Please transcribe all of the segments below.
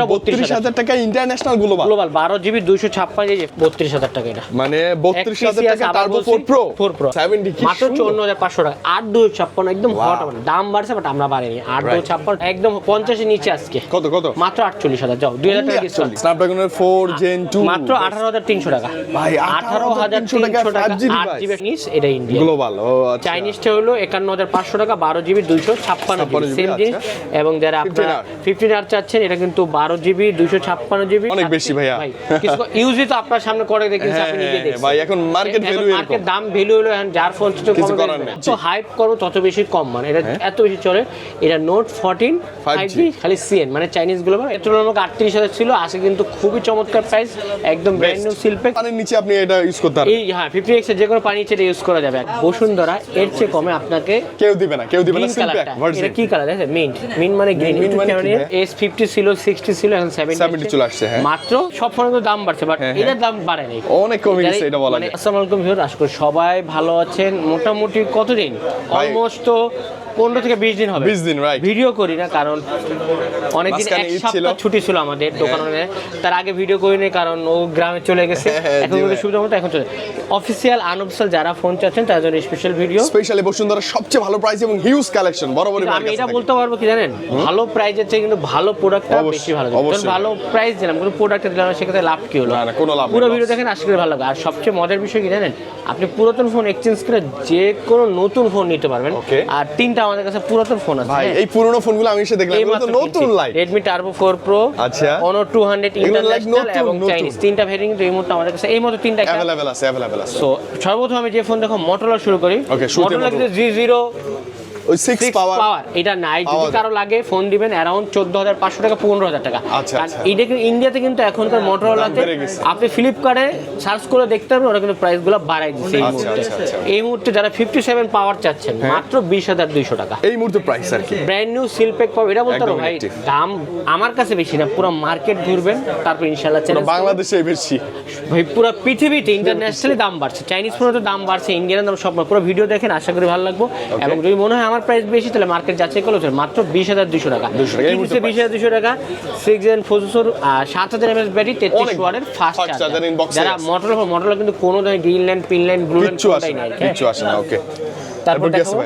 32,000 টাকা international global 12 GB 256 এই যে 32,000 টাকা এটা মানে 32,000 টাকা টার্বো 4 প্রো 70 কি মাত্র 54,500 টাকা 8256 একদম হট দাম বাড়ছে বাট আমরা বাড়িনি 8256 একদম 50 এর নিচে আজকে কত মাত্র 48,000 যাও 2000 টাকা ডিসকাউন্ট স্ন্যাপড্রাগনের 4 জেন 2 মাত্র 18,300 টাকা ভাই 18,300 টাকা 8 জিবি নিস এটা ইন্ডিয়া গ্লোবাল ও আচ্ছা চাইনিজটা হলো 51,500 টাকা 12 জিবি 256 সেম জিনিস এবং যারা আপনারা 15 আর চাচ্ছেন এটা কিন্তু 12 জিবি 256 জিবি অনেক বেশি ভাইয়া কিছু ইউজই তো আপনার সামনে করে দেখেন আপনি নিজে দেখছেন ভাই এখন মার্কেট ভ্যালু এরকম মার্কেট দাম ভ্যালু হলো এখন যার ফোন তো হাইপ করো তত বেশি কম মানে এটা এত বেশি চলে এটা নোট 14 5G খালি সিএন মানে চাইনিজ গুলো এর তুলনায় 38,000 ছিল আসে কিন্তু খুবই চমৎকার প্রাইস একদম ব্র্যান্ড নিউ সিলপ্যাক পানির নিচে আপনি এটা ইউজ করতে পারবেন এই হ্যাঁ 50x এর যে কোনো পানি নিচে ইউজ করা যাবে বসুন্ধরা এর চেয়ে কমে আপনাকে কেউ দিবে না সিলপ্যাক ভার্সন এটা কি কালার আছে মিন্ট মানে গ্রিন S50 ছিল 60 ছিল এখন 70 চলে আসছে হ্যাঁ মাত্র সব ফোনের দাম বাড়ছে বাট এটার দাম বাড়ে নাই অনেক কমে গেছে এটা বলা যায় আসসালামু আলাইকুম ভিউয়ার আশা করি সবাই ভালো আছেন মোটামুটি কতদিন অলমোস্ট তো 15 থেকে 20 দিন হবে 20 দিন রাইট ভিডিও করি না কারণ অনেকদিন এক সপ্তাহ ছুটি ছিল আমাদের দোকানে তার আগে ভিডিও করি না কারণ ও গ্রামে চলে গেছে এখন ওদের সুবিধা মতো এখন চলে অফিশিয়াল আনঅফিশিয়াল যারা ফোন চাচ্ছেন তাদের জন্য স্পেশাল ভিডিও স্পেশালি বসুন্ধরা সবচেয়ে ভালো প্রাইস এবং হিউজ কালেকশন বরাবরই আমি এটা বলতে পারবো কি জানেন ভালো প্রাইজের চেয়ে কিন্তু ভালো প্রোডাক্টটা বেশি ভালো যখন ভালো প্রাইস দিলাম কিন্তু প্রোডাক্টটা দিলাম সেক্ষেত্রে লাভ কি হলো না কোনো লাভ পুরো ভিডিও দেখেন আশা করি ভালো লাগবে আর সবচেয়ে মজার বিষয় কি জানেন আপনি পুরাতন ফোন এক্সচেঞ্জ করে যে কোনো নতুন ফোন নিতে পারবেন আর তিনটা আমাদের কাছে পুরাতন ফোন আছে ভাই এই পুরনো ফোনগুলো আমি এসে দেখলাম এগুলো তো নতুন লাইট Redmi Turbo 4 Pro আচ্ছা Honor 200 ইন্টারন্যাশনাল এবং চাইনিজ তিনটা ভেরিয়েন্ট কিন্তু এই মুহূর্তে আমাদের কাছে এই মতো তিনটা अवेलेबल আছে সো সর্বপ্রথম আমি যে ফোন দেখো Motorola শুরু করি Motorola কিন্তু G0 ওই 6 পাওয়ার এটা নাই যদি কারো লাগে ফোন দিবেন अराउंड 14,500 টাকা 15,000 টাকা আর এটা কিন্তু ইন্ডিয়াতে কিন্তু এখনকার Motorolaতে আপনি ফ্লিপকার্টে সার্চ করে দেখতে পারবেন ওরা কিন্তু প্রাইসগুলো বাড়ায় দিয়েছে এই মুহূর্তে যারা 57 পাওয়ার চাচ্ছেন মাত্র 20,200 টাকা এই মুহূর্তে প্রাইস আর কি ব্র্যান্ড নিউ সিলপ্যাক পাবে এটা বলতে পারো ভাই দাম আমার কাছে বেশি না পুরো মার্কেট ঘুরবেন তারপর ইনশাআল্লাহ চ্যালেঞ্জ বাংলাদেশে বেশি ভাই পুরো পৃথিবীতে ইন্টারন্যাশনালি দাম বাড়ছে চাইনিজ ফোনের তো দাম বাড়ছে ইন্ডিয়ান দাম সব পুরো ভিডিও দেখেন আশা করি ভালো লাগবে এবং যদি মনে হয় আমার প্রাইস বেশি তাহলে মার্কেট যাচাই করলে মাত্র 20,200 টাকা 20,200 টাকা 6 জেন প্রসেসর 7,000 mAh ব্যাটারি 33 ওয়াটের ফাস্ট চার্জার যারা Motorola কিন্তু কোনো ধরনের green land pin land blue land কোনটাই নাই কিছু আসে না ওকে তারপর দেখো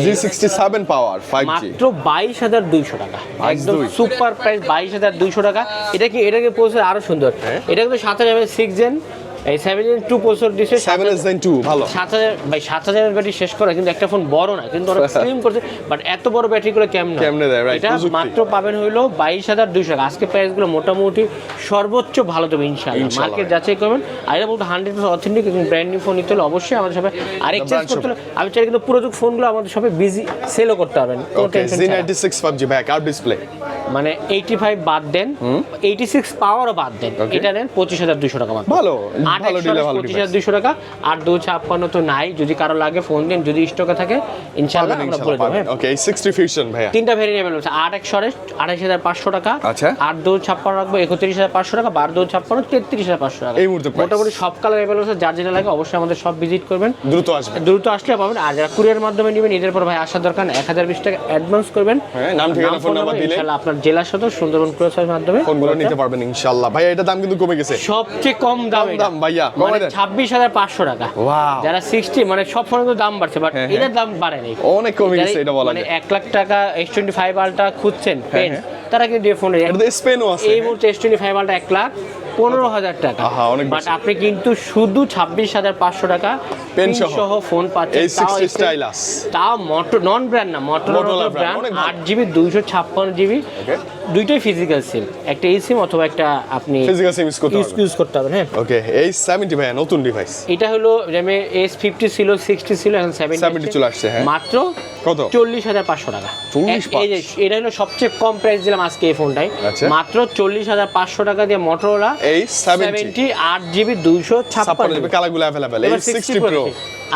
G67 পাওয়ার 5G মাত্র 22,200 টাকা একদম সুপার প্রাইস 22,200 টাকা এটা কি প্রসেসর আরো সুন্দর এটা কিন্তু 7,000 mAh 6 জেন এই 7 Gen 2 প্রসেসর দিছে 7 Gen 2 ভালো 7,000 ভাই 7,000 এর ব্যাটারি শেষ করা কিন্তু একটা ফোন বড় না কিন্তু ওরা স্লিম করছে বাট এত বড় ব্যাটারি গুলো কেমনে দেয় রাইট এটা মাত্র পাবেন হইলো 22,200 টাকা আজকে প্রাইস গুলো মোটামুটি সর্বোচ্চ ভালো দেবে ইনশাআল্লাহ মার্কেট যাচাই করবেন আর এটা বলতে 100% অথেন্টিক এবং ব্র্যান্ড নিউ ফোন নিতে হলে অবশ্যই আমাদের সবাই আর এক্সচেঞ্জ করতে হলে আমি চাই কিন্তু পুরো ফোনগুলো আমাদের সবাই বিজি সেলও করতে পারবেন কোনো টেনশন নেই Z96 5G ব্যাক আর ডিসপ্লে মানে 85 বাদ দেন 86 পাওয়ারও বাদ দেন এটা নেন 25,200 টাকা মাত্র ভালো ডিলে ভালো 25,200 টাকা 8256 তো নাই যদি কারো লাগে ফোন দিন যদি স্টকে থাকে ইনশাআল্লাহ আমরা বলে দেব ওকে 60 ফিউশন ভাইয়া তিনটা ভেরিয়েন্ট আছে 8 28,500 টাকা আচ্ছা 8256 রাখবো 31,500 টাকা 1256 33,500 টাকা এই মুহূর্তে মোটামুটি সব কালার अवेलेबल আছে যার যেটা লাগে অবশ্যই আমাদের সব ভিজিট করবেন দ্রুত আসলে পাবেন আর যারা কুরিয়ার মাধ্যমে নেবেন এদের পর ভাই আসার দরকার 1020 টাকা অ্যাডভান্স করবেন হ্যাঁ নাম ঠিকানা ফোন নাম্বার দিলে ইনশাআল্লাহ আপনার জেলা সদর সুন্দরবন কুরিয়ার মাধ্যমে ফোনগুলো নিতে পারবেন ইনশাআল্লাহ ভাই এটা দাম কিন্তু কমে গেছে সবচেয়ে কম দাম ভাইয়া কমে দেন 26,500 টাকা ওয়াও যারা 60 মানে সব ফোনের দাম বাড়ছে বাট এটার দাম বাড়ে নাই অনেক কমে গেছে এটা বলা মানে 1 লাখ টাকা S25 আলট্রা খুঁজছেন পেন তারা কিন্তু এই ফোনে এটা স্পেনও আছে এই মুহূর্তে S25 আলট্রা 1,15,000 টাকা বাট আপনি কিন্তু শুধু 26,500 টাকা পেন সহ ফোন পাচ্ছেন A60 স্টাইলাস তাও নন ব্র্যান্ড না Motorola ব্র্যান্ড 8GB 256GB দুইটাই ফিজিক্যাল সিম একটা এই সিম অথবা একটা আপনি ফিজিক্যাল সিম ইউজ করতে পারবেন হ্যাঁ ওকে এই 70 ভাই নতুন ডিভাইস এটা হলো র্যামে S50 ছিল 60 ছিল এখন 70 চলে আসছে হ্যাঁ মাত্র কত 40,500 টাকা এই যে এটা হলো সবচেয়ে কম প্রাইস দিলাম আজকে এই ফোনটাই মাত্র 40,500 টাকা দিয়ে Motorola এই 70 8GB 256 কালারগুলো अवेलेबल এই 60 Pro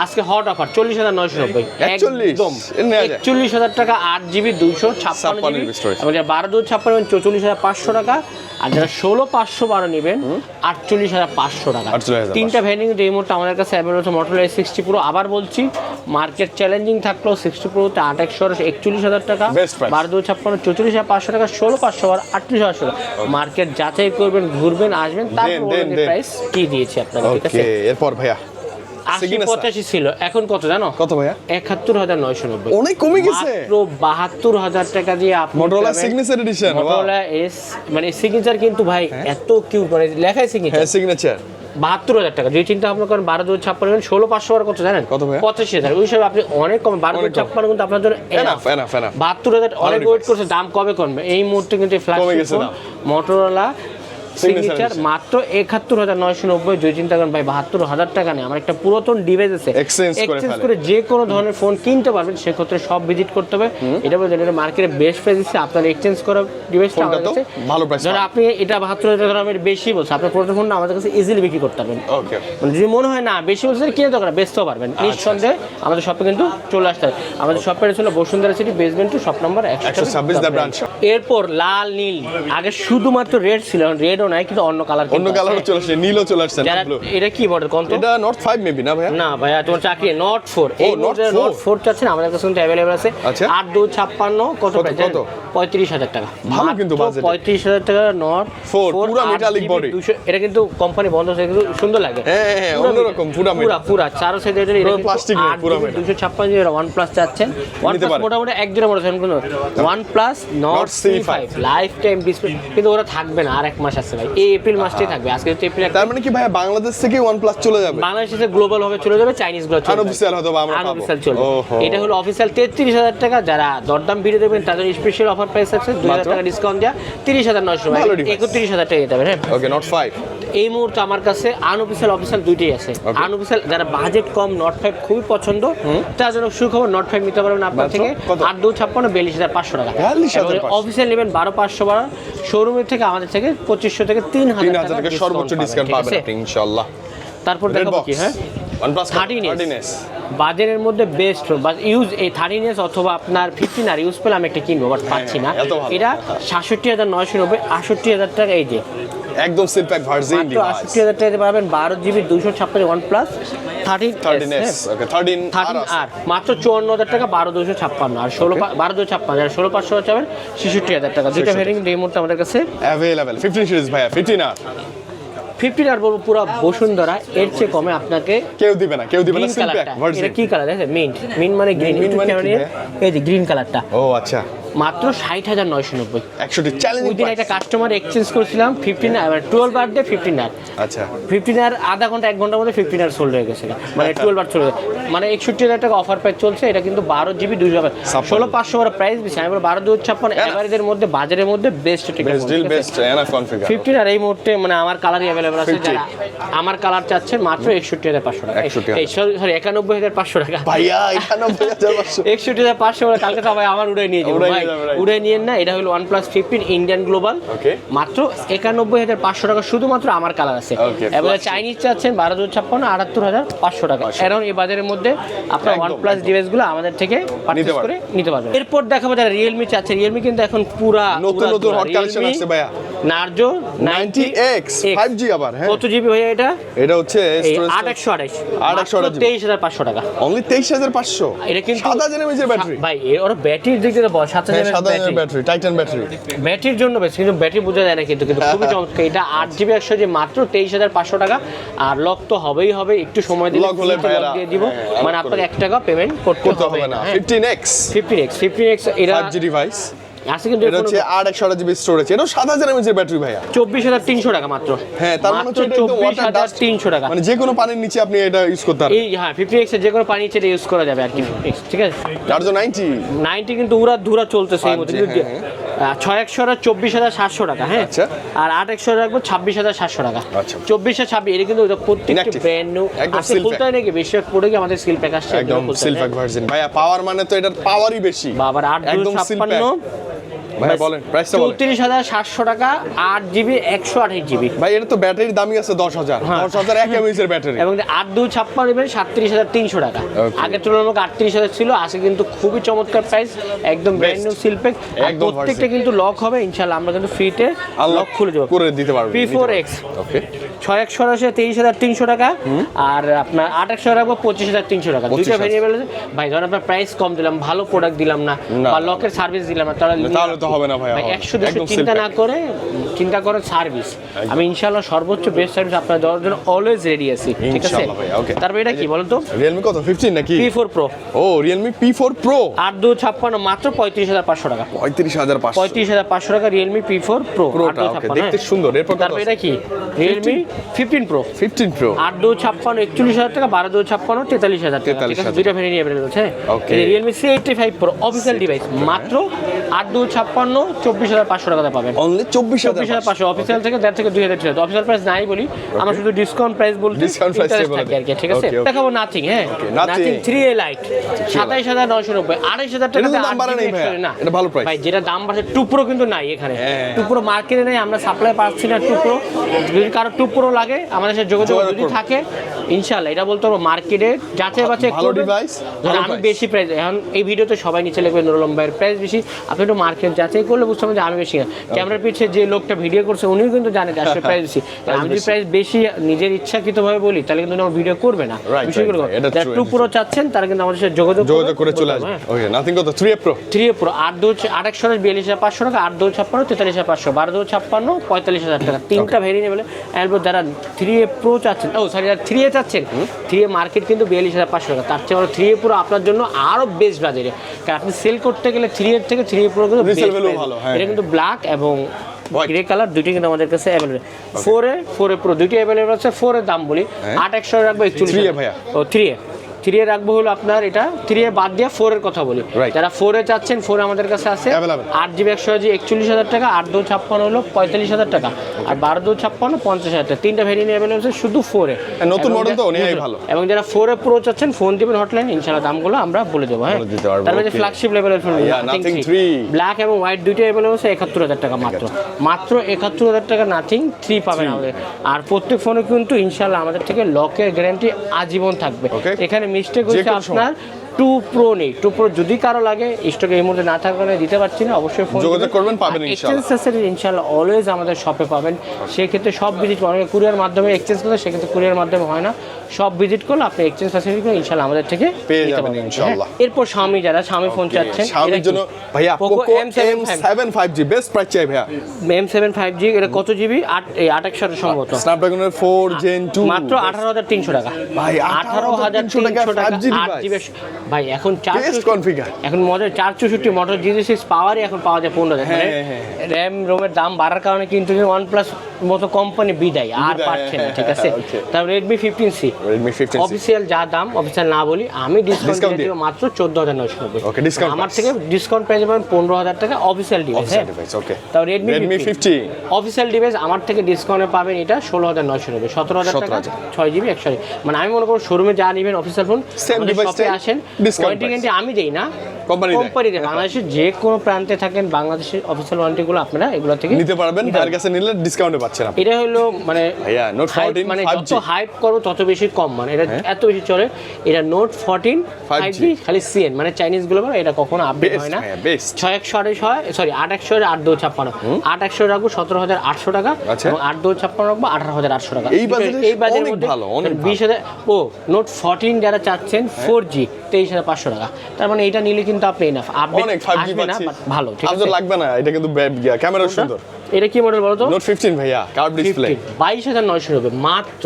আজকে হট অফার 40,990 41? একদম এর নেওয়া যায়? 41,000 টাকা 8GB 256 GB storage। এবং যারা 12/256 44,500 টাকা, আর যারা 16/512 নেবেন 48,500 টাকা। 48,500 তিনটা ভ্যারিয়েন্ট এই মুহূর্তে আমাদের কাছে অ্যাভেলেবল আছে। Motorola A60 Pro, আবার বলছি মার্কেট চ্যালেঞ্জিং থাকলেও 60 Proতে 8/1 41,000 টাকা, Best price। 12/256 44,500 টাকা, 16/512 38,500 টাকা। মার্কেট যাচাই করবেন, ঘুরবেন, আসবেন, তারপর দেন। প্রাইস কি দিয়েছি আপনাদের, ঠিক আছে? ওকে, এরপর ভাইয়া 80-85 ছিল, এখন কত জানো? কত ভাইয়া? 71,990। অনেক কমে গেছে। মাত্র 72,000 টাকা দিয়ে আপনি Motorola Signature Edition, Motorola S মানে সিগনেচার কিন্তু ভাই এত কিউট, মানে লেখাই সিগনেচার। হ্যাঁ, সিগনেচার 72,000 টাকা। যদি চিন্তা ভাবনা করেন 12/256 16/500 কত জানেন? কত ভাইয়া? 85,000। ওই হিসাবে আপনি অনেক কম। 12/256 কিন্তু আপনার জন্য এনাফ 72,000 অনেক ওয়েট করছে, দাম কবে কমবে? এই মুহূর্তে কিন্তু কমে গেছে ফ্ল্যাগশিপ দাম। Motorola signature edition। মাত্র 71,990। যদি চিন্তা করেন ভাই 72,000 টাকা নেই, আমার একটা পুরাতন ডিভাইস আছে, Exchange করে ফেলে। করে যে কোনো ধরনের ফোন কিনতে পারবেন, সেক্ষেত্রে সব ভিজিট করতে হবে। এটা বলতে এটা মার্কেটে বেস্ট প্রাইস দিচ্ছে। আপনার এক্সচেঞ্জ করা ডিভাইসটা ফোনটা আমাদের তো কাছে ভালো প্রাইস ধরো আপনি এটা 72,000 দামের বেশি বলছে, আপনার পুরোনো ফোনটা আমাদের কাছে ইজিলি বিক্রি করতে পারবেন। ওকে, মানে যদি মনে হয় না বেশি বলছে কিনে দরকার, বেচতেও পারবেন নিঃসন্দেহে। আমাদের শপে কিন্তু চলে আসতে হবে। আমাদের শপের ছিল Bashundhara City, basement two shop number 126 the branch. এরপর লাল নীল, আগে শুধুমাত্র রেড ছিল, রেডও নাই কিন্তু অন্য কালার। অন্য কালারও চলে আসছে, নীলও চলে আসছে, যারা ব্লু। এটা কি মডেল কোন? এটা Note 5 মেবি না ভাইয়া? না ভাইয়া, তোমার চাকরি Note 4। এই Note মডেল 4? Note 4 চাচ্ছেন আমাদের কাছে কিন্তু अवेलेबल আছে। আচ্ছা। 8/256 কত প্রাইস? কত? 35,000 টাকা। ভালো কিন্তু বাজেট। 35,000 টাকা Note 4 পুরো মেটালিক বডি। 200। এটা কিন্তু কোম্পানি বন্ধ হয়েছে, কিন্তু সুন্দর লাগে। হ্যাঁ, অন্যরকম পুরো মেটাল। পুরা চারো সাইডে এটা পুরো plastic না, পুরো metal। 256 এর OnePlus চাচ্ছেন। OnePlus পারে। মোটামুটি এক জোড়া মডেল কিন্তু OnePlus Nord C5 life time display, কিন্তু ওরা থাকবে না, আর এক মাস আছে ভাই। এই এপ্রিল মাসটাই থাকবে। আজকে হচ্ছে এপ্রিল। তার মানে কি ভাইয়া বাংলাদেশ থেকে OnePlus চলে যাবে? বাংলাদেশে গ্লোবাল ভাবে চলে যাবে, চাইনিজ গুলো চলে যাবে। আনঅফিশিয়াল হয়তো বা আমরা পাবো। আনঅফিশিয়াল চলবে। ওহো। এটা হলো অফিশিয়াল 33,000 টাকা। যারা দরদাম ভিডিও দেবেন তাদের স্পেশাল অফার প্রাইস আছে 2,000 টাকা ডিসকাউন্ট দেয়া 30,900 ভালো device। 31,000 টাকা দিতে হবে। হ্যাঁ, ওকে, Note 5 এই মুহূর্তে আমার কাছে আনঅফিশিয়াল অফিশিয়াল দুইটাই আছে। আনঅফিশিয়াল যারা বাজেট কম, Note 5 খুবই পছন্দ, তার জন্য সুখবর, Note 5 নিতে পারবেন আপনার মাত্র থেকে কত? 8/256 42,500 টাকা। 42,500 অফিশিয়াল নেবেন 12,512, শোরুমের থেকে আমাদের থেকে 2,500 থেকে 3,000 3,000 টাকা সর্বোচ্চ ডিসকাউন্ট পাবেন আপনি ইনশাআল্লাহ। তারপর Red দেখাবো box। কি, হ্যাঁ, OnePlus 13S 13S বাজারের মধ্যে বেস্ট ইউজ এই 13S অথবা আপনার 15 আর ইউজ পেলে আমি একটা কিনবো, বাট পাচ্ছি না। এত ভালো। এটা 67,990, 68,000 টাকা। এই যে একদম সিলপ্যাক ভার্জিন মাত্র ডিভাইস। 68,000 টাকাতে পাবেন 12GB 256 OnePlus 13S ওকে 13 আর মাত্র 54,000 টাকা 12,256 আর 12,256 আর 16,500 চাবেন 66,000 টাকা। দুটো ভেরিয়েন্ট এই মুহূর্তে আমাদের কাছে अवेलेबल 15 সিরিজ ভাইয়া 15R 15 আর বলবো পুরো বসুন্ধরা, এর চেয়ে কমে আপনাকে কেউ দিবে না গ্রিন সিলপ্যাক কালারটা। ভার্জিন। এটা কি কালার দেখেন? মিন্ট মানে গ্রিন। Mint মানে কি এই যে গ্রিন কালারটা ও আচ্ছা, মাত্র 60,990। 100 চ্যালেঞ্জিং ওই দিন একটা কাস্টমার এক্সচেঞ্জ করেছিলাম 15 আর 12 বার্থডে 15 আচ্ছা 15 আধা ঘন্টা 1 ঘন্টার মধ্যে 15 সোল্ড হয়ে গেছে, মানে 12 বার চলে গেছে, মানে 61,000 টাকা অফার প্রাইস চলছে। এটা কিন্তু 12GB 2GB 16,500 করে প্রাইস দিচ্ছে। আমি বলবো 12,256 এভারেজের মধ্যে বাজারের মধ্যে best best deal best enough configure 15 আর এই মুহূর্তে মানে আমার কালারই अवेलेबल আছে। যারা আমার কালার চাচ্ছেন মাত্র 61,500 টাকা। 61,000 এই সরি 91,500 টাকা ভাইয়া 91,500 61,500 করে কালকে তো ভাই আমার উড়ে নিয়ে যাবো উড়াই ভাই, নিয়ে যাবে, right। উড়ে নিয়ে না। এটা হলো OnePlus 15 ইন্ডিয়ান গ্লোবাল, Okay। মাত্র 91,500 টাকা, শুধুমাত্র আমার কালার আছে। Okay, এবারে plus চাইনিজ চাচ্ছেন 12,256 78,500 টাকা। এখন এই বাজারের মধ্যে আপনার একদম, OnePlus ডিভাইসগুলো আমাদের থেকে পারচেজ নিতে করে নিতে পারবেন। এরপর দেখাবো যারা Realme চাচ্ছে, Realme কিন্তু এখন পুরা নতুন হট কালেকশন আসছে ভাইয়া নার্জো 90X 5G আবার হ্যাঁ কত জিবি ভাইয়া এটা? এটা হচ্ছে স্টোরেজ 8/128 23,500 টাকা। অনলি 23,500 এটা কিন্তু 7,000 mAh ব্যাটারি ভাই ওর ব্যাটারির দিক থেকে 7,000 7,000 ব্যাটারি টাইটান ব্যাটারি ব্যাটারির জন্য বেশ, কিন্তু ব্যাটারি বোঝা যায় না, কিন্তু খুবই চমৎকার। এটা 8GB 100 মাত্র 23,500 টাকা। আর লক তো হবেই হবে, একটু সময় দিলে লক হলে ভাইরা দিয়ে দিব, হ্যাঁ, মানে lock আপনাকে করে। 1 টাকা পেমেন্ট করতে হবে না। 15X 15X এটা 5G ডিভাইস আছে কিন্তু এটা হচ্ছে 8/128GB স্টোরেজ এটাও 7,000 mAh ব্যাটারি ভাইয়া 24,300 টাকা মাত্র। হ্যাঁ তার মানে হচ্ছে এটা একদম ওয়াটার ডাস্ট 24,300 টাকা। মানে যে কোনো পানির নিচে আপনি এটা ইউজ করতে পারবেন এই হ্যাঁ 15X এর যে কোনো পানি ছেড়ে ইউজ করা যাবে আর কি। ঠিক আছে, নার্জো 90 90 কিন্তু উড়া ধুরা চলতেছে এই মধ্যে। 6/100 24,700 টাকা, হ্যাঁ। আচ্ছা। আর 8/100 রাখবো 26,700 টাকা। আচ্ছা। 24,26 এটা কিন্তু প্রত্যেকটা Inactive। ব্র্যান্ড নিউ একদম আছে। seal খুলতে হয় নাকি বেশিরভাগ প্রোডাক্ট আমাদের সিল প্যাক আসছে, একদম সিলপ্যাক ভার্সন ভাইয়া পাওয়ার মানে তো এটার পাওয়ারই বেশি বাবার একদম seal 8/256 ভাই বলেন প্রাইসটা বলেন। 34,700 টাকা 8GB 128GB। ভাই এটা তো ব্যাটারির দামই আছে 10,000 10,000 এক এমএএইচ এর ব্যাটারি এবং 8/2 নেবেন 37,300 টাকা। আগের তুলনামূলক 38,000 ছিল, আজকে কিন্তু খুবই চমৎকার প্রাইস, একদম ব্র্যান্ড নিউ সিলপ্যাক। একদম প্রত্যেকটা কিন্তু লক হবে ইনশাআল্লাহ, আমরা কিন্তু ফ্রিতে লক খুলে দেব, করে দিতে পারবো। P4X ওকে 6/1 23,300 টাকা, আর আপনার 8/1 রাখবো 25,300 টাকা। দুইটা ভেরিয়েবল আছে ভাই, ধরেন আপনার প্রাইস কম দিলাম, ভালো প্রোডাক্ট দিলাম না, বা লকের সার্ভিস দিলাম না, তাহলে তো হবে না ভাই। 100-200 চিন্তা না করে চিন্তা করেন সার্ভিস, আমি ইনশাআল্লাহ সর্বোচ্চ বেস্ট সার্ভিস আপনার দেওয়ার জন্য অলওয়েজ রেডি আছি, ঠিক আছে? তারপর এটা কি বলেন তো? Realme কত 15 নাকি? P4 Pro। ও Realme P4 Pro 8/2 মাত্র 35,500 টাকা। 35,500 35,500 টাকা Realme P4 Pro। ওকে দেখতে সুন্দর। এরপর তারপর এটা কি? Realme 15 Pro। 15 Pro 8/2 41,000 টাকা, 12/2 43,000 টাকা, ঠিক আছে? দুইটা ভেরিয়েন্ট अवेलेबल আছে। ওকে এই Realme C85 Pro official device মাত্র 8/2 24,500 টাকাতে পাবেন। অনলি 24,500 অফিশিয়াল থেকে 1.5 থেকে 2,000 টাকা। অফিশিয়াল প্রাইস নাই বলি, আমরা শুধু ডিসকাউন্ট প্রাইস বলতে Discount price interest বলে থাকে আর কি, ঠিক আছে? Okay, okay. দেখাবো নাথিং, হ্যাঁ নাথিং 3A লাইট 27,990, 28,000 টাকা। এটা দাম বাড়ে নাই ভাই, এটা ভালো প্রাইস ভাই যেটা দাম বাড়ছে, টুপ্রো কিন্তু নাই এখানে, টুপ্রো মার্কেটে নেই, আমরা সাপ্লাই পাচ্ছি না টুপ্রো। যদি কারো টুপ্রো লাগে আমাদের সাথে যোগাযোগ যদি থাকে ইনশাআল্লাহ, এটা বলতে পারবো মার্কেটে যাচাই বাছাই ভালো ডিভাইস। ধরেন আমি বেশি প্রাইস, এখন এই ভিডিওতে সবাই নিচে লিখবে নুরুল আলম ভাইয়ের প্রাইস বেশি, আপনি একটু মার্কেট যাচাই করলে বুঝতে পারবেন যে আমি বেশি না। ক্যামেরার পিছে যে লোকটা ভিডিও করছে উনিও কিন্তু জানে যে আসলে প্রাইস বেশি। আমি যদি প্রাইস বেশি নিজের ইচ্ছাকৃতভাবে বলি তাহলে কিন্তু আমার ভিডিও করবে না। বিষয়গুলো যারা টুপ্রো চাচ্ছেন তারা কিন্তু আমাদের সাথে যোগাযোগ করে চলে আসবে। ওকে নাথিং কত 3A Pro 3A Pro 8/2 42,500 টাকা, 8/2 43,500, 12/2 45,000 টাকা। তিনটা ভেরিয়েন্ট নেবেন। এরপর যারা 3A Pro চাচ্ছেন, ও সরি যারা 3A চাচ্ছেন, 3A মার্কেট কিন্তু 42,500 টাকা, তার চেয়ে বড় 3A Pro আপনার জন্য আরো বেস্ট বাজারে, কারণ আপনি সেল করতে গেলে 3A থেকে 3A Pro কিন্তু রিসেল ভ্যালু ভালো। এটা কিন্তু ব্ল্যাক এবং গ্রে কালার দুইটি কিন্তু আমাদের কাছে অ্যাভেলেবল। 4A Pro দুইটি অ্যাভেলেবল আছে। 4 এর দাম বলি 8/1 রাখবো 41,000 ভাইয়া। ও 3A রাখবো হলো আপনার, এটা 3A বাদ দিয়ে 4 এর কথা বলি। যারা 4A চাচ্ছেন 4 আমাদের কাছে আছে 8GB 128GB 41,000 টাকা, 8/2 হলো 45,000 টাকা, আর 12/2 50,000 টাকা। তিনটা ভেরিয়েন্ট अवेलेबल আছে শুধু 4A নতুন মডেল তো নেই ভালো। এবং যারা 4A Pro চাচ্ছেন ফোন দিবেন হটলাইন, ইনশাআল্লাহ দামগুলো আমরা বলে দেব। হ্যাঁ তারপরে যে ফ্ল্যাগশিপ লেভেলের ফোন নাথিং 3 ব্ল্যাক এবং হোয়াইট দুইটা अवेलेबल আছে 71,000 টাকা মাত্র। মাত্র 71,000 টাকা নাথিং 3 পাবেন আমাদের। আর প্রত্যেক ফোনে কিন্তু ইনশাআল্লাহ আমাদের থেকে লকের গ্যারান্টি আজীবন থাকবে। এখানে মিস্টেক হচ্ছে আপনার 2 Pro নেই। 2 Pro যদি কারো লাগে স্টকে এই মুহূর্তে না থাকার কারণে দিতে পারছি না, অবশ্যই ফোন যোগাযোগ করবেন, পাবেন ইনশাআল্লাহ। এক্সচেঞ্জ ইনশাআল্লাহ অলওয়েজ আমাদের শপে পাবেন। সেই ক্ষেত্রে সব ভিজিট অনেকে কুরিয়ার মাধ্যমে এক্সচেঞ্জ করে, সেক্ষেত্রে কুরিয়ার মাধ্যমে হয় না। সব ভিজিট করলে আপনি এক্সচেঞ্জ ফ্যাসিলিটি করে ইনশাআল্লাহ আমাদের থেকে পেয়ে যাবেন ইনশাআল্লাহ। এরপর Xiaomi, যারা Xiaomi ফোন চাচ্ছেন, Xiaomi জন্য ভাইয়া Poco M7 5G best price চাই ভাইয়া। M7 5G এটা কত জিবি? 8/1 সম্ভবত, Snapdragon 4 Gen 2 মাত্র 18,300 টাকা। ভাই 18,300 টাকা 8GB ভাই এখন 4 কনফিগার এখন মডেল 464 মোটর G6 পাওয়ারই এখন পাওয়া যায় 15,000। মানে র্যাম রোমের দাম বাড়ার কারণে কিন্তু OnePlus মতো কোম্পানি বিদায় আর পাচ্ছে না, ঠিক আছে? তারপর Redmi 15C অফিশিয়াল যা দাম, অফিশিয়াল না বলি আমি, ডিসকাউন্ট দিয়ে মাত্র 14,990। ওকে ডিসকাউন্ট আমার থেকে ডিসকাউন্ট পেয়ে যাবেন 15,000 টাকা অফিশিয়াল ডিভাইস। ওকে তারপর Redmi 50 অফিশিয়াল ডিভাইস আমার থেকে ডিসকাউন্টে পাবেন এটা 16,990, 17,000 টাকা 6GB 128। মানে আমি মনে করব শোরুমে যা নেবেন অফিশিয়াল ফোন সেম ডিভাইসে আসেন, ওয়ারেন্টি গ্যারান্টি আমি দেই না, কোম্পানি দেয়। বাংলাদেশের যে কোনো প্রান্তে থাকেন বাংলাদেশের অফিশিয়াল ওয়ারেন্টিগুলো আপনারা এগুলো থেকে নিতে পারবেন, তার কাছে নিলে ডিসকাউন্টে পাচ্ছেন আপনি। এটা হলো মানে ভাইয়া নোট 14 মানে 5G যত হাইপ করো তত বেশি কম, মানে এটা এত বেশি চলে। এটা নোট 14 5G খালি CN মানে চাইনিজ গুলো, এটা কখনো আপডেট হয় না। 6/1 সরি 8/1 8/2 8/1 রাখবো 17,800 টাকা, এবং 8/2 রাখবো 18,800 টাকা। এই বাজারের মধ্যে ভালো, অনেক 20,000। ও নোট 14 যারা চাচ্ছেন 4G 23,500 টাকা। তার মানে এটা নিলে কিন্তু আপনি এনাফ আপডেট আসবে না, বাট ভালো, ঠিক আছে? লাগবে না, এটা কিন্তু ক্যামেরা সুন্দর। এটা কি মডেল বলো তো? নোট 15 ভাইয়া, কার্ভ ডিসপ্লে 22,990 মাত্র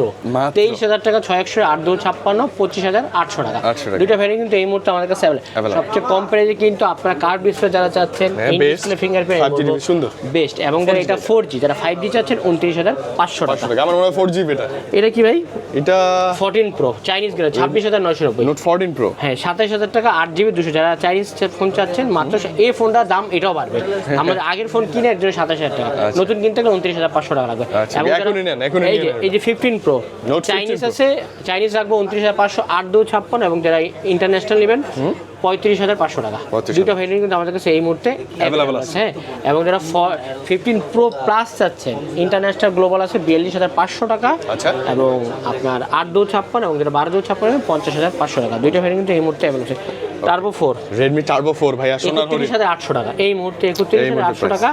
23,000 টাকা। 6/1 8/2 25,800 টাকা। দুইটা ভ্যারিয়েন্ট কিন্তু এই মুহূর্তে আমাদের কাছে अवेलेबल। সবচেয়ে কম প্রাইসে কিন্তু আপনারা কার্ভ ডিসপ্লে যারা চাচ্ছেন, ডিসপ্লে ফিঙ্গারপ্রিন্ট 5G সুন্দর বেস্ট, এবং যারা এটা 4G যারা 5G চাচ্ছেন 29,500 টাকা। আমার মনে হয় 4G এটা। এটা কি ভাই? এটা 14 Pro Chinese grade 26,990। Note 14 Pro হ্যাঁ 27,000 টাকা 8GB 200। যারা চাইনিজ ফোন চাচ্ছেন মাত্র এই ফোনটার দাম এটাও বাড়বে। আমাদের আগের ফোন কিনে এর জন্য 27,000 টাকা, নতুন কিনতে গেলে 29,500 টাকা লাগবে। আচ্ছা, এবং এখনই নেন, এখনই নিয়ে নেন। এই যে 15 প্রো Note 15 চাইনিজ Pro। আছে, চাইনিজ রাখবো 29,500, 8/256, এবং যারা ইন্টারন্যাশনাল নেবেন 35,500 টাকা। 35,000 দুটো ভেরিয়েন্ট কিন্তু আমাদের কাছে এই মুহূর্তে Available আছে, হ্যাঁ। এবং যারা 15 প্রো প্লাস চাচ্ছেন, ইন্টারন্যাশনাল গ্লোবাল আছে 42,500 টাকা, আচ্ছা। এবং আপনার 8/256 এবং যেটা 12/256 50,500 টাকা। দুইটা ভেরিয়েন্ট কিন্তু এই মুহূর্তে অ্যাভেলেবল আছে। টার্বো 4 Redmi Turbo 4 ভাইয়া, সোনার হরিণ। 31,800 টাকা এই মুহূর্তে, 31,800 টাকা।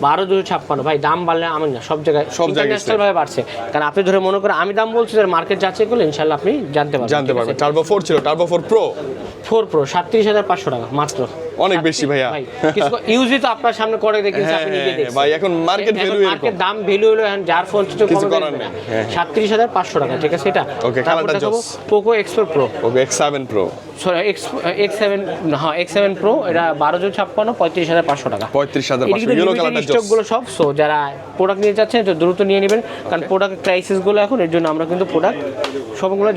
12/256 ভাই, দাম বাড়লে আমি না, সব জায়গায় ইন্টারন্যাশনাল ভাবে বাড়ছে। কারণ আপনি ধরে মনে করেন আমি দাম বলছি, মার্কেট যাচাই করলে ইনশাআল্লাহ আপনি জানতে পারবেন। Turbo 4 ছিল, Turbo 4 Pro 4 প্রো 37,500 টাকা মাত্র। অনেক বেশি ভাইয়া। ভাই কিছু ইউজই তো আপনার সামনে করে দেখেন, আপনি নিজে দেখছেন ভাই, এখন মার্কেট ভ্যালু এরকম। মার্কেট দাম ভ্যালু হলো এখন যার ফোন ছিল কিছু কমে করার বেরোবে না। নেই। 37,500 টাকা, ঠিক আছে এটা। Okay, তারপর কালারটা দেখাবো জোস। পোকো X4 প্রো, ওকে X7 Pro সরি X7, হ্যাঁ X7 প্রো, এটা 12/56 35,500 টাকা। 35,500 ইয়েলো কালারটা জোস। স্টকগুলো সব, সো যারা প্রোডাক্ট নিয়ে যাচ্ছেন তো দ্রুত নিয়ে নেবেন, কারণ প্রোডাক্টের ক্রাইসিসগুলো এখন, এর জন্য আমরা কিন্তু প্রোডাক্ট সবগুলো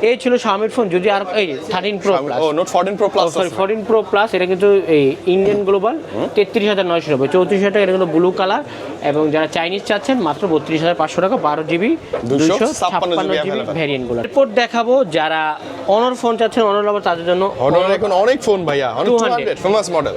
এই ছিল শাওমির ফোন। যদি আর এই 13 প্রো প্লাস, ও Note 14 Pro Plus sorry 14 pro plus, এটা কিন্তু এই ইন্ডিয়ান গ্লোবাল 33,990, 34,000 টাকা। এটা কিন্তু ব্লু কালার, এবং যারা চাইনিজ চাচ্ছেন মাত্র 32,500 টাকা, 12GB 256GB ভ্যারিয়েন্টগুলো। এরপর দেখাবো যারা অনর ফোন চাচ্ছেন, অনর লাভার, তাদের জন্য Honor এখন অনেক ফোন ভাইয়া, Honor 200 ফেমাস মডেল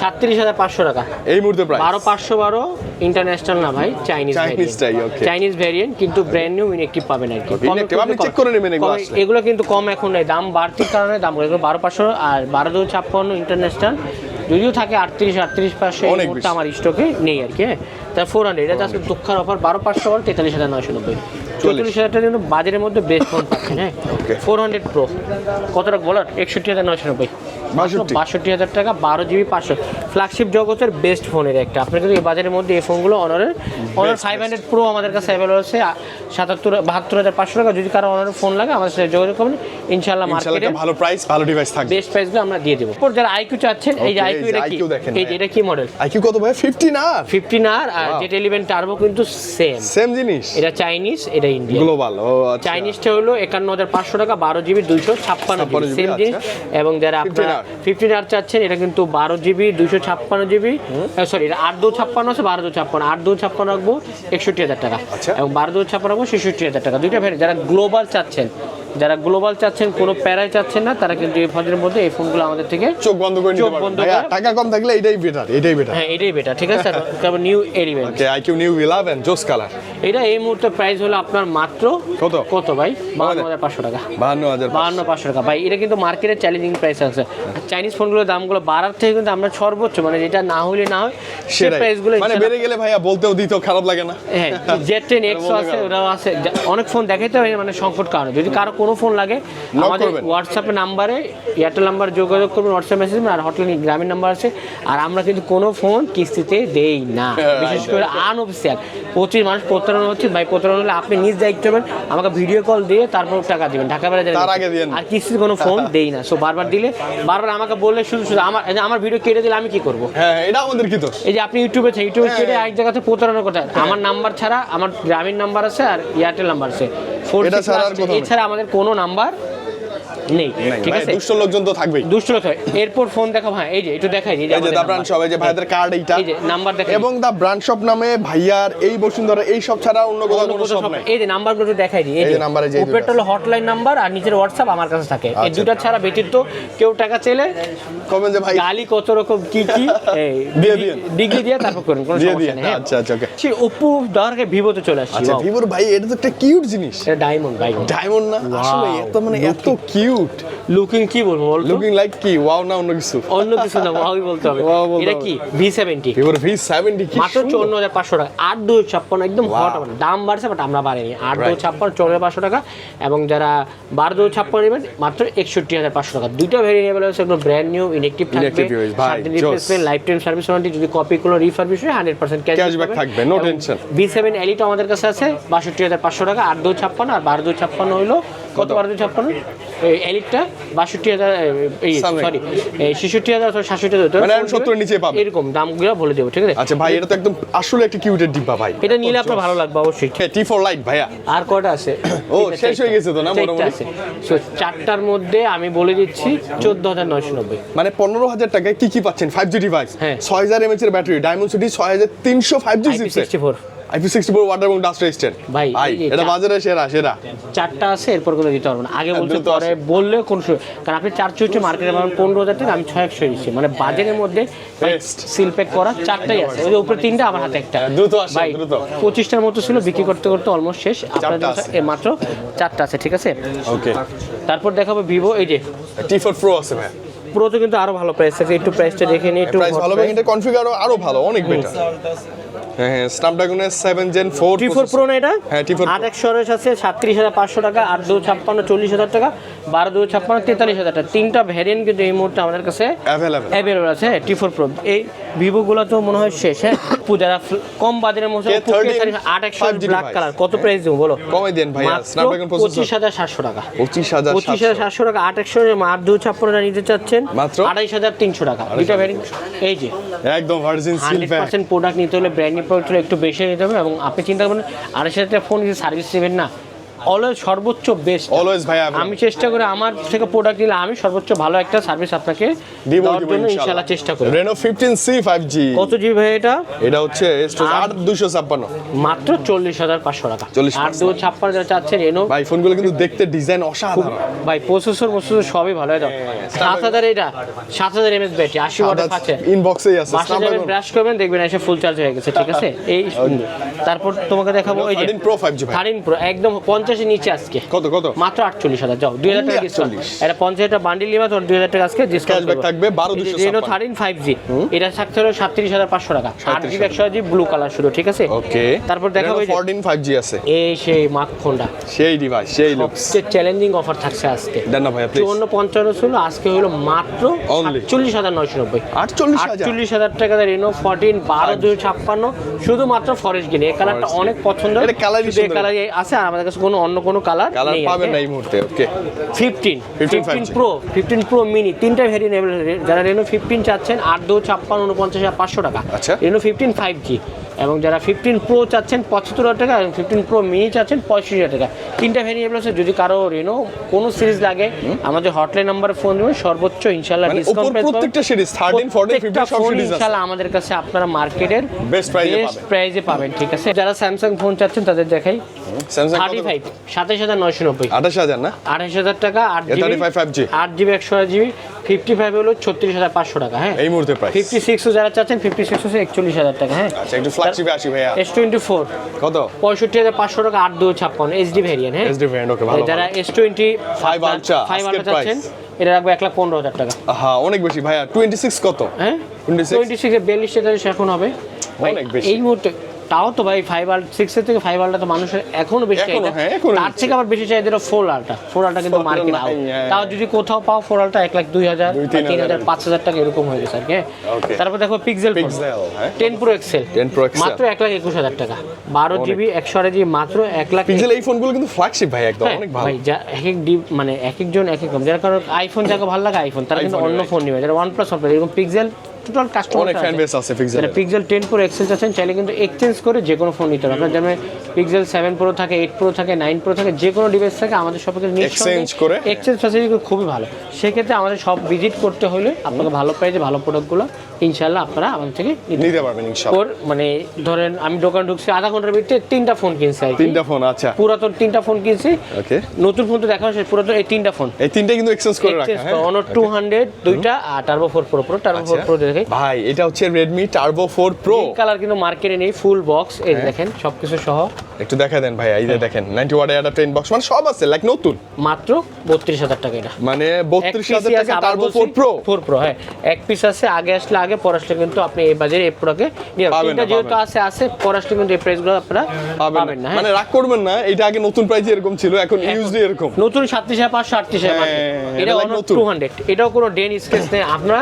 37,500 টাকা এই মুহূর্তে প্রাইস। 12,512 ইন্টারন্যাশনাল না ভাই, চাইনিজ চাইনিজটাই, okay। চাইনিজ ভ্যারিয়েন্ট, কিন্তু ব্র্যান্ড নিউ ইনএক্টিভ পাবেন আর কি। Inactive, আপনি check করে নেবেন এগুলো আসলে। এগুলো কিন্তু কম এখন নেই, দাম বাড়তির কারণে দাম 12,500 আর 12,256 ইন্টারন্যাশনাল, যদিও থাকে 38,500 এই অনেক মুহূর্তে বেশি। আমার স্টকে নেই আর কি, হ্যাঁ। তার 400 এটা আজকে দুঃখার অফার 12,500 43,990, 44,000 টাকা কিন্তু বাজারের মধ্যে বেস্ট ফোন পাচ্ছেন, হ্যাঁ। 400 প্রো কত টাকা বলার, 61,990, 62,000 টাকা, 12GB 500, ফ্ল্যাগশিপ জগতের বেস্ট ফোনের একটা। আপনার কিন্তু এই বাজারের মধ্যে এই ফোনগুলো অনার 500 প্রো আমাদের কাছে অ্যাভেলেবল আছে 72,500 টাকা। যদি কারো অনার ফোন লাগে আমাদের সাথে যোগাযোগ করবেন, ইনশাআল্লাহ মার্কেটে ভালো প্রাইস, ভালো ডিভাইস থাকবে, বেস্ট প্রাইসগুলো আমরা দিয়ে দেবো। এরপর যারা আইকিউ চাচ্ছেন, এই যে আইকিউ, এটা কি, এই যে এটা কি মডেল, IQ কত ভাই? 15R 15R, আর যেটা 11 টার্বো কিন্তু সেম জিনিস। এটা চাইনিজ, এটা ইন্ডিয়ান গ্লোবাল। ও আচ্ছা, চাইনিজটা হলো 51,500 টাকা, 12GB 256GB সেম আচ্ছা। জিনিস। এবং যারা আপনারা 15R চাচ্ছেন, এটা কিন্তু 12GB 256GB, সরি এটা 8/256 আছে, 12/256, 8/256 রাখবো 61,000 টাকা, আচ্ছা। এবং 12/256 রাখবো 66,000 টাকা। দুইটা ভ্যারিয়েন্ট। যারা গ্লোবাল চাচ্ছেন, কোনো প্যারায় চাচ্ছেন না, তারা কিন্তু এই ফোনের মধ্যে এই ফোনগুলো আমাদের থেকে চোখ বন্ধ করে নিতে পারবেন ভাইয়া। করে- টাকা কম থাকলে এটাই বেটার, এটাই বেটার। হ্যাঁ এটাই বেটার, ঠিক আছে। তারপর নিউ এলিমেন্ট, ওকে IQ New 11 জোস কালার, এটা এই মুহূর্তে প্রাইস হলো আপনার মাত্র কত ভাই, 52,500 টাকা, 52,000 52,500 টাকা ভাই। এটা কিন্তু মার্কেটের চ্যালেঞ্জিং প্রাইস আছে। চাইনিজ ফোনগুলোর দামগুলো বাড়ার থেকে কিন্তু আমরা সর্বোচ্চ, মানে যেটা না হলে না হয় সেই সেটাই। প্রাইসগুলো মানে বেড়ে গেলে ভাইয়া বলতেও দিতেও খারাপ লাগে না। হ্যাঁ Z10 X আছে, ওরাও আছে, অনেক ফোন দেখাইতে হয়, মানে সংকট কারণে। যদি কারো কোনো ফোন লাগে আমাদের করবেন। হোয়াটসঅ্যাপে নাম্বারে, এয়ারটেল নাম্বার যোগাযোগ করবেন, হোয়াটসঅ্যাপ মেসেজ, আর হটলাইন গ্রামীণ নাম্বার আছে। আর আমরা কিন্তু কোনো ফোন কিস্তিতে দেই না, বিশেষ করে আনঅফিসিয়াল। 25 মানুষ প্রতারণা হচ্ছে ভাই, প্রতারণা হলে আপনি নিজ দায়িত্ব নেবেন, আমাকে ভিডিও কল দিয়ে তারপর টাকা দিবেন, ঢাকা বাইরে তার আগে দিয়েন না। আর কিস্তিতে কোনো ফোন দেই না। সো বারবার দিলে, বারবার আমাকে বললে শুধু আমার ভিডিও কেটে দিলে আমি কি করব? হ্যাঁ এটা আমাদের কি দোষ? এই যে আপনি ইউটিউবে কেটে এক জায়গাতে প্রতারণা করতে হয়। আমার নাম্বার ছাড়া আমার গ্রামীণ নাম্বার আছে আর এয়ারটেল নাম্বার আছে, এটা ছাড়া আর কোথাও নেই। এছাড়া আমাদের কোনো নাম্বার নেই, ঠিক ভাই, আছে। দুষ্ট লোকজন তো থাকবেই। দুষ্ট লোক হয়। এরপর ফোন দেখো ভাই, এই যে একটু দেখাই, এই যে দা ব্র্যান্ড শপ, এই যে ভাইদের কার্ড এইটা, এই যে নাম্বার দেখাই, এবং দা ব্র্যান্ড শপ নামে ভাইয়ার এই বসুন্ধরা এই সব ছাড়া অন্য কোথাও কোনো শপ নাই। এই যে নাম্বারগুলো একটু দেখাই দিই। এই যে নাম্বারে যে উপরেরটা হলো হটলাইন নাম্বার, আর নিচের হোয়াটসঅ্যাপ আমার কাছে থাকে। এই আচ্ছা। দুটো ছাড়া ব্যতীত কেউ টাকা চাইলে কমেন্ট যে ভাই গালি কত রকম কি এই দিয়ে দিন। ডিগ্রি দিয়ে তারপর করুন, কোনো দিয়ে সমস্যা দিন। নেই, হ্যাঁ। আচ্ছা আচ্ছা ওকে। সে Oppo দেওয়ার আগে Vivo-তে চলে আসছি। আচ্ছা Wow, ভিভোর ভাই এটা তো একটা কিউট জিনিস। এটা ডায়মন্ড ভাই, ডায়মন্ড না আসলে এত মানে এত কিউট। লুকিং কি বলবো বলতো, লুকিং লাইক কি ওয়াও না অন্য কিছু? অন্য কিছু না, ওয়াওই বলতে হবে। Wow বলতে এটা হবে। কি V70, ভিভোর V70 কি মাত্র 54,500 টাকা, 8/256 একদম হট। দাম বাড়ছে বাট আমরা বাড়িনি, 8/256 54,500 টাকা। এবং যারা 12/256 নেবেন মাত্র 61,500 টাকা। দুইটা ভেরিয়েবল আছে, একদম ব্র্যান্ড নিউ ইনএক্টিভ থাকবে, Inactive device, ভাই, 7 দিন replacement, life time service warranty. যদি কপি কোনো রিফারবিশ হয় 100% ক্যাশব্যাক থাকবে, নো টেনশন। V7 Elite আমাদের কাছে আছে 62,500 টাকা, 8/256, আর 12/256 হইলো কত 1256 এই এলিটটা 62000 এই সরি 66000 অথবা 67000 মানে 70 এর নিচে পাবে এরকম দামগুলো বলে দেব, ঠিক আছে? আচ্ছা ভাই, এটা তো একদম আসলে একটা কিউটের ডিব্বা ভাই। এটা নিলে আপনার ভালো লাগবে অবশ্যই। T4 লাইট ভাইয়া। আর কয়টা আছে? ও শেষ হয়ে গেছে তো না মোটামুটি? সো চারটার মধ্যে আমি বলে দিচ্ছি 14990। মানে 15000 টাকায় কি কি পাচ্ছেন? 5G ডিভাইস, 6000 mAh এর battery, Dimensity 6300 5G chipset, IP64 water এবং ডাস্ট রেজিস্ট্যান্ট। ভাই এটা বাজারে সেরা। চারটা আছে, এরপর কোনো দিতে পারবো না। আগে বলতে পরে বললে কোন, কারণ আপনি 464 মার্কেটে পাবেন 15000 টাকা, আমি 6100 দিচ্ছি। মানে বাজারের মধ্যে সিল প্যাক করা চারটাই আছে, ওই যে উপরে তিনটা, আমার হাতে একটা। দ্রুত আসে, ভাই দ্রুত। 25টার মতো ছিল, বিক্রি করতে করতে অলমোস্ট শেষ। আপনাদের মাত্র চারটা আছে, ঠিক আছে? ওকে, তারপর দেখাবো ভিভো, এই যে T4 Pro আছে ভাই। প্রো তো কিন্তু আরো ভালো প্রাইস আছে, একটু প্রাইসটা দেখে নিই। একটু প্রাইস ভালো, এটা কনফিগার আরো ভালো, অনেক বেটার। হ্যাঁ, Snapdragon 7 Gen 4 T4 Pro না এটা? হ্যাঁ, T4 8 128 আছে 37500 টাকা, 8 256 40000 টাকা, 12 256 43000 টাকা। তিনটা ভ্যারিয়েন্ট কিন্তু এই মুহূর্তে আমাদের কাছে অ্যাভেলেবল আছে। T4 Pro এই ভিভো গুলো তো মনে হয় শেষ। হ্যাঁ, যারা কম বাজারের মধ্যে 8 128 ব্ল্যাক কালার, কত প্রাইস দেবো বলো? কমে দেন ভাই, Snapdragon প্রসেসর 25700 টাকা। 25700 টাকা। 8 128 8 256 নিতে চাচ্ছেন মাত্র 28300 টাকা। দুটো ভ্যারিয়েন্ট, এই যে একদম ভার্জিন সিল প্যাক। 100% প্রোডাক্ট নিতে হলে ব্র্যান্ড নিউ প্রোডাক্ট একটু বেশি নিতে হবে। এবং আপনি চিন্তা করবেন 28000 টাকা ফোন সার্ভিস দেবেন না, অলওয়েজ সর্বোচ্চ বেস্ট। অলওয়েজ ভাই আমি চেষ্টা করি আমার থেকে প্রোডাক্ট নিলে আমি সর্বোচ্চ ভালো একটা সার্ভিস আপনাকে দেওয়ার জন্য ইনশাআল্লাহ চেষ্টা করি। Reno 15C 5G কত জিবি ভাই এটা? এটা হচ্ছে 8256 মাত্র 40500 টাকা। 8256 যারা চাচ্ছেন Reno ভাই, ফোনগুলো কিন্তু দেখতে ডিজাইন অসাধারণ ভাই। প্রসেসর সবই ভালো। দাও 7000 এটা 7000 mAh ব্যাটারি, 80 ওয়াটের আছে, ইনবক্সেই আছে। Snapdragon ব্রাশ করবেন দেখবেন এসে ফুল চার্জ হয়ে গেছে, ঠিক আছে? এই তারপর তোমাকে দেখাবো এই যে 13 Pro 5G ভাই। 13 Pro একদম 50 এর নিচে আজকে কত মাত্র 48000। যাও 2000 টাকা ডিসকাউন্ট। এটা 50 টা বান্ডিল নিবা তো 2000 টাকা আজকে ডিসকাউন্ট ক্যাশব্যাক থাকবে। 12256 Reno 13 5G এটা থাকতে হলো 37500 টাকা। 8GB 128GB ব্লু কালার শুধু, ঠিক আছে? ওকে, তারপর দেখাবো এই 14 5G আছে। এই সেই মাক ফোনটা, সেই ডিভাইস, সেই লুকস। সবচেয়ে চ্যালেঞ্জিং অফার থাকছে আজকে। দেন না ভাই প্লিজ। 5455 ছিল, আজকে হলো মাত্র 48990। 48000 টাকা Reno 14 12256 শুধুমাত্র ফরেস্ট গ্রিন। এই কালারটা অনেক পছন্দ। এটা কালারই সুন্দর, এই কালারই আছে, আর আমাদের কাছে অন্য কোনো কালার নেই। পাবেন না এই মুহূর্তে। ওকে, 15 Pro মিনি, তিনটা ভেরিয়েন্ট अवेलेबल। যারা Reno 15 চাচ্ছেন 8 256 49500 টাকা। আচ্ছা, Reno 15 5G। এবং যারা 15 Pro চাচ্ছেন 75000 টাকা, এবং 15 Pro মিনি চাচ্ছেন 65000 টাকা। তিনটা ভেরিয়েন্ট আছে। যদি কারো Reno কোনো সিরিজ লাগে আমাদের হটলাইন নম্বরে ফোন দিবেন, সর্বোচ্চ ইনশাআল্লাহ ডিসকাউন্ট পেয়ে যাবেন। প্রত্যেকটা সিরিজ 13 14 15 সব সিরিজ আছে ইনশাআল্লাহ আমাদের কাছে আপনারা মার্কেটের বেস্ট প্রাইসে পাবেন, ঠিক আছে? যারা Samsung ফোন চাচ্ছেন তাদের দেখাই। Samsung 35 27990, 28000 না 28000 টাকা। 35 5G 8GB 128GB 55 হলো 36500 টাকা। হ্যাঁ, এই মুহূর্তে প্রাইস। 56 যারা চাচ্ছেন 56 হচ্ছে 41000 টাকা। হ্যাঁ, আচ্ছা, একটু ফ্ল্যাগশিপে আসি ভাইয়া। S24 কত? 65500 টাকা। 8 256 HD ভেরিয়েন্ট। হ্যাঁ, SD ভেরিয়েন্ট। ওকে, ভালো। যারা S20 5 Ultra 5 Ultra চাচ্ছেন এটা রাখবো 1,15,000 টাকা। হ্যাঁ, অনেক বেশি ভাইয়া। 26 কত? হ্যাঁ, 26 এ 42 এখন হবে অনেক বেশি এই মুহূর্তে। তাও তো ভাই 5 Ultra 6 এর থেকে 5 Ultra তো মানুষের এখনো বেশি চাহিদা। তার থেকে আবার বেশি চাহিদা 4 Ultra। 4 Ultra কিন্তু মার্কেট আউট। তাও যদি কোথাও পাও 4 Ultra 1,02,000 3,000 5,000 টাকা এরকম হয়ে গেছে আর কি। তারপর দেখো পিক্সেল 10 Pro XL মাত্র 1,21,000 টাকা। 12GB 128GB মাত্র 1,00,000। পিক্সেল এই ফোনগুলো কিন্তু ফ্ল্যাগশিপ ভাই, একদম অনেক ভালো ভাই। যা এক এক মানে এক একজন এক এক রকম। যারা কারো আইফোন যাকে ভালো লাগে আইফোন, তারা কিন্তু অন্য ফোন নেবে। যারা OnePlus এরকম পিক্সেল টোটাল কাস্টমার অনেক ফ্যান বেস আছে পিক্সেল। পিক্সেল 10 Pro XL চাচ্ছেন চাইলে কিন্তু এক্সচেঞ্জ করে যে কোনো ফোন নিতে পারবেন। যেমন পিক্সেল 7 Pro থাকে, 8 Pro থাকে, 9 Pro থাকে, যে কোনো ডিভাইস থাকে আমাদের শপে এক্সচেঞ্জ করে। এক্সচেঞ্জ ফ্যাসিলিটি খুবই ভালো। সেক্ষেত্রে আমাদের সব ভিজিট করতে হলে আপনাকে ভালো প্রাইসে ভালো প্রোডাক্টগুলো ইনশাআল্লাহ আপনারা আমাদের থেকে নিতে পারবেন ইনশাআল্লাহ। মানে ধরেন আমি দোকান ঢুকছি, আধা ঘন্টার ভিতরে 3টা ফোন কিনছি। 3টা ফোন? আচ্ছা, পুরাতন 3টা ফোন কিনছি। ওকে, নতুন ফোন তো দেখা হচ্ছে, পুরাতন এই 3টা ফোন, এই 3টা কিন্তু এক্সচেঞ্জ করে রাখা। হ্যাঁ, Honor 200 দুইটা, আর Turbo 4 Pro Turbo 4 Pro দেখে ভাই। এটা হচ্ছে Redmi Turbo 4 Pro। এই কালার কিন্তু মার্কেটে নেই, ফুল বক্স। এই দেখেন সবকিছু সহ। একটু দেখা দেন ভাই, এই যে দেখেন 90 ওয়াটের একটা 10 বক্স, মানে সব আছে লাইক নতুন। মাত্র 32000 টাকা। এটা মানে 32000 টাকা Turbo 4 Pro। হ্যাঁ, এক পিস আছে। আগে আসলে আগে, পরে আসলে কিন্তু আপনি এই বাজারে এই প্রোডাক্টে নিয়ে তিনটা যেহেতু আছে পরে আসলে কিন্তু এই প্রাইসগুলো আপনারা পাবেন না। মানে রাগ করবেন না, এটা আগে নতুন প্রাইস এরকম ছিল, এখন ইউজড এরকম। নতুন 37500 38000 এটা Honor 200। এটাও কোনো ডেন স্কেচ নেই আপনারা।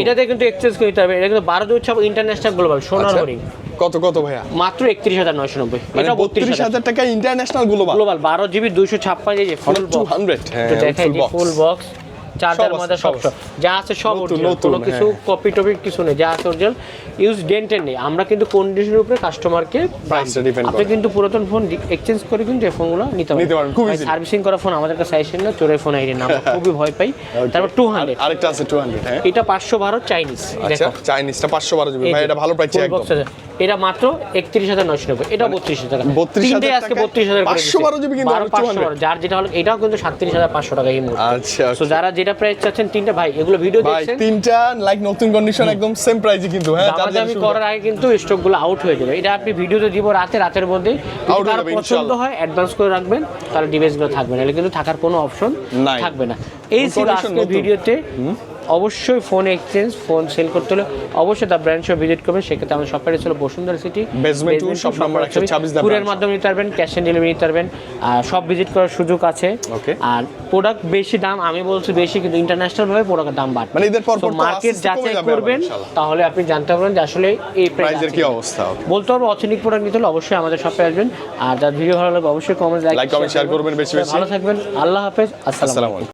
এটাতে কিন্তু এক্সচেঞ্জ করতে হবে। এটা কিন্তু 12 ইন্টারন্যাশনাল গ্লোবাল সোনার হরিং। কত ভাইয়া? মাত্র 31,990। এটা 32,000 টাকা ইন্টারন্যাশনাল গ্লোবাল 12 জিবি 256 এই যে ফুল বক্স 200 হ্যাঁ দেখাই যে ফুল বক্স চার্জার মধ্যে সব যা আছে সব অরিজিনাল, কোনো কিছু কপি টপি কিছু নেই, যা আছে অরিজিনাল, ইউজ ডেন্টের নেই। আমরা কিন্তু কন্ডিশনের উপরে কাস্টমারকে প্রাইসটা ডিপেন্ড করে। আপনি কিন্তু পুরাতন ফোন এক্সচেঞ্জ করে কিন্তু এই ফোনগুলো নিতে পারেন খুব ইজি। সার্ভিসিং করা ফোন আমাদের কাছে আইসেন না, চোরের ফোন আইডি না, আমরা খুবই ভয় পাই। তারপর 200 আরেকটা আছে 200 হ্যাঁ এটা 512 চাইনিজ। আচ্ছা চাইনিজটা 512 জিবি ভাই, এটা ভালো প্রাইস একদম। এটা মাত্র 31,990, এটা 32,000 টাকা। 32,000 আজকে 32,000 করে 512 জিবি কিন্তু 512 যার যেটা হলো, এটাও কিন্তু 37,500 টাকা এই মুহূর্তে। আচ্ছা সো যারা যেটা প্রাইস চাচ্ছেন তিনটা ভাই এগুলো ভিডিও দেখছেন তিনটা লাইক নতুন কন্ডিশন একদম সেম প্রাইসে কিন্তু হ্যাঁ দামাদামি করার আগে কিন্তু স্টকগুলো আউট হয়ে যাবে। এটা আপনি ভিডিওতে দিব রাতের মধ্যে, যদি কারো পছন্দ হয় অ্যাডভান্স করে রাখবেন, তাহলে ডিভাইসগুলো থাকবে না, কিন্তু থাকার কোনো অপশন থাকবে না। এই ছিল আজকের ভিডিওতে। অবশ্যই ফোন এক্সচেঞ্জ, ফোন সেল করতে হলে অবশ্যই দ্য ব্র্যান্ড শপ ভিজিট করবেন। সেক্ষেত্রে আমাদের শপটা ছিল Bashundhara City basement 2 shop number 126 courier মাধ্যমে নিতে পারবেন, ক্যাশ অন ডেলিভারি নিতে পারবেন, আর সব ভিজিট করার সুযোগ আছে। আর প্রোডাক্ট বেশি দাম, আমি বলছি বেশি, কিন্তু ইন্টারন্যাশনাল ভাবে প্রোডাক্টের দাম বাড়বে। মানে এদের পর পর মার্কেট যাচাই করবেন, তাহলে আপনি জানতে পারবেন যে আসলে এই প্রাইসের কি অবস্থা। বলতে হবে অথেন্টিক প্রোডাক্ট নিতে হলে অবশ্যই আমাদের শপে আসবেন। আর যার ভিডিও ভালো লাগবে অবশ্যই কমেন্ট লাইক কমেন্ট শেয়ার করবেন বেশি বেশি। ভালো থাকবেন, আল্লাহ হাফেজ, আসসালামু আলাইকুম।